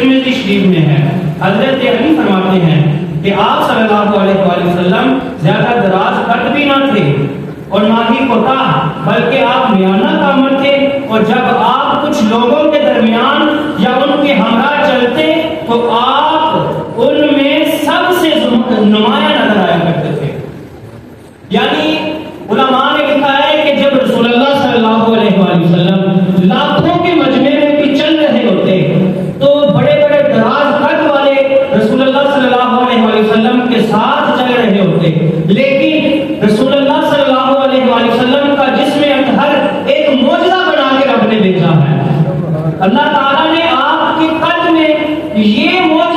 ترمذی شریف میں ہے، حضرت علی فرماتے ہیں کہ آپ صلی اللہ علیہ وآلہ وسلم زیادہ دراز قد بھی نہ تھے اور نہ ہی کوتاہ، بلکہ آپ میانہ کامر تھے، اور جب آپ کچھ لوگوں کے درمیان یا ان کے ہمراہ چلتے تو آپ ان میں سب سے نمایاں نظر آیا کرتے تھے۔ یعنی علماء نے لکھا ہے کہ جب رسول اللہ صلی اللہ علیہ وآلہ وسلم لاکھوں کے مجمع میں بھی چل رہے ہوتے تو بڑے بڑے دراز قد والے رسول اللہ صلی اللہ علیہ وآلہ وسلم کے ساتھ چل رہے ہوتے، لیکن رسول اللہ صلی اللہ علیہ وآلہ وسلم کا جسم اطہر ایک معجزہ بنا کے رب نے بھیجا ہے۔ اللہ تعالیٰ نے آپ کے قد میں یہ معجزہ